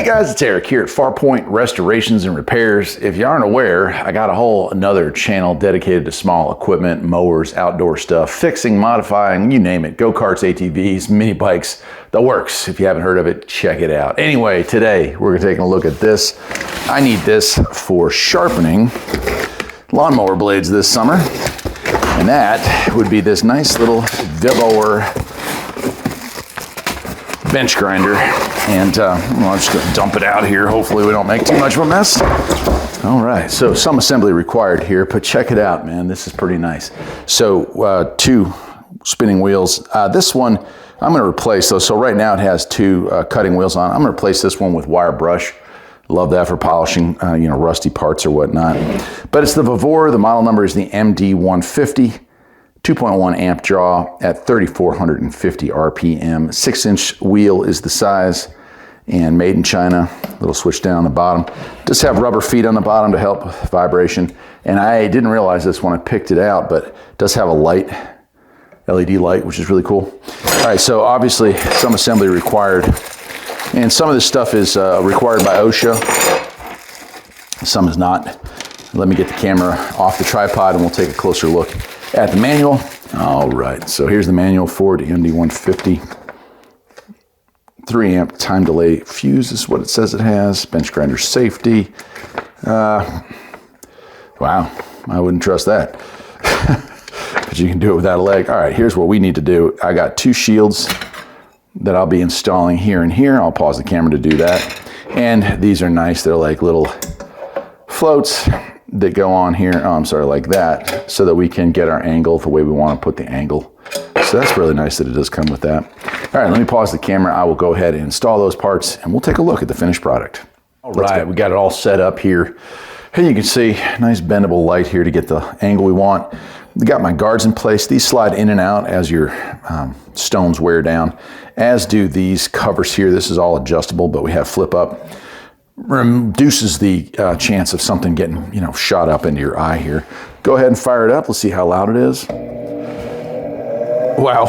guys, it's Eric here at Farpoint Restorations and Repairs. If you aren't aware, I got another channel dedicated to small equipment, mowers, outdoor stuff, fixing, modifying, you name it, go-karts, ATVs, mini bikes, the works. If you haven't heard of it, check it out. Anyway, today we're taking a look at this. I need this for sharpening lawnmower blades this summer, and that would be this nice little Vivoer bench grinder. And I'm just gonna dump it out here. Hopefully we don't make too much of a mess. All right, so some assembly required here, but check it out, man. This is pretty nice. So 2 spinning wheels. This one, I'm gonna replace those. So right now it has 2 cutting wheels on. I'm gonna replace this one with wire brush. Love that for polishing, rusty parts or whatnot. But it's the Vivoer. The model number is the MD150. 2.1 amp draw at 3,450 RPM. 6-inch wheel is the size, and made in China. Little switch down the bottom. Does have rubber feet on the bottom to help with vibration. And I didn't realize this when I picked it out, but it does have a light, LED light, which is really cool. All right, so obviously some assembly required. And some of this stuff is required by OSHA. Some is not. Let me get the camera off the tripod and we'll take a closer look at the manual. All right, so here's the manual for the MD150. 3 amp time delay fuse is what it says it has. Bench grinder safety. Wow, I wouldn't trust that. But you can do it without a leg. All right, here's what we need to do. I got 2 shields that I'll be installing here and here. I'll pause the camera to do that. And these are nice. They're like little floats that go on here. Oh, I'm sorry, like that, so that we can get our angle the way we want to put the angle. So that's really nice that it does come with that. All right, let me pause the camera. I will go ahead and install those parts and we'll take a look at the finished product. All right, we got it all set up here. And you can see, nice bendable light here to get the angle we want. We got my guards in place. These slide in and out as your stones wear down, as do these covers here. This is all adjustable, but we have flip up. Reduces the chance of something getting, shot up into your eye here. Go ahead and fire it up. Let's see how loud it is. Wow.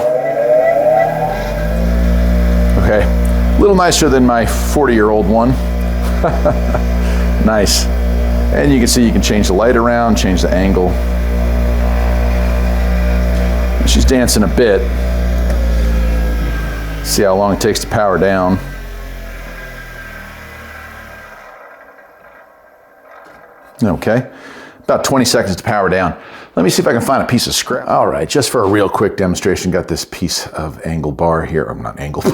Okay, a little nicer than my 40-year-old one. Nice. And you can see you can change the light around, change the angle. And she's dancing a bit. See how long it takes to power down. Okay, about 20 seconds to power down. Let me see if I can find a piece of scrap. All right, just for a real quick demonstration, got this piece of angle bar here. I'm not angle,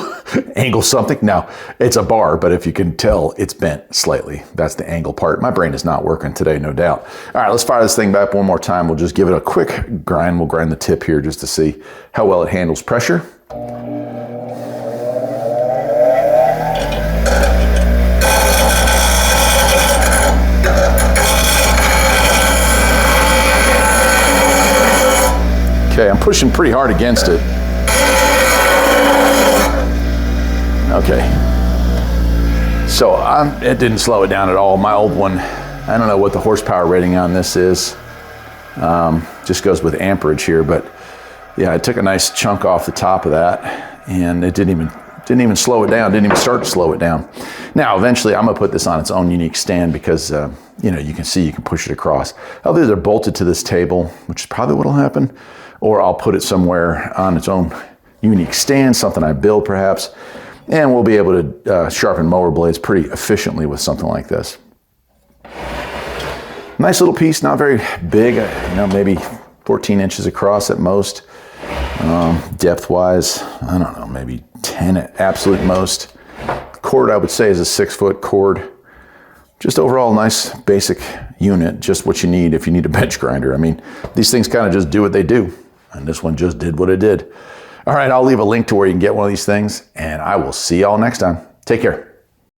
angle something. No, it's a bar, but if you can tell, it's bent slightly. That's the angle part. My brain is not working today, no doubt. All right, let's fire this thing back one more time. We'll just give it a quick grind. We'll grind the tip here just to see how well it handles pressure. Okay, I'm pushing pretty hard against it. Okay. So it didn't slow it down at all. My old one, I don't know what the horsepower rating on this is. Just goes with amperage here, but yeah, I took a nice chunk off the top of that and it didn't even slow it down, didn't even start to slow it down. Now, eventually I'm gonna put this on its own unique stand because you can see you can push it across. I'll either bolt it to this table, which is probably what'll happen, or I'll put it somewhere on its own unique stand, something I build perhaps, and we'll be able to sharpen mower blades pretty efficiently with something like this. Nice little piece, not very big, maybe 14 inches across at most. Depth-wise, I don't know, maybe 10 at absolute most. Cord, I would say, is a 6-foot cord. Just overall nice basic unit, just what you need if you need a bench grinder. I mean, these things kind of just do what they do. And this one just did what it did. All right, I'll leave a link to where you can get one of these things, and I will see y'all next time. Take care.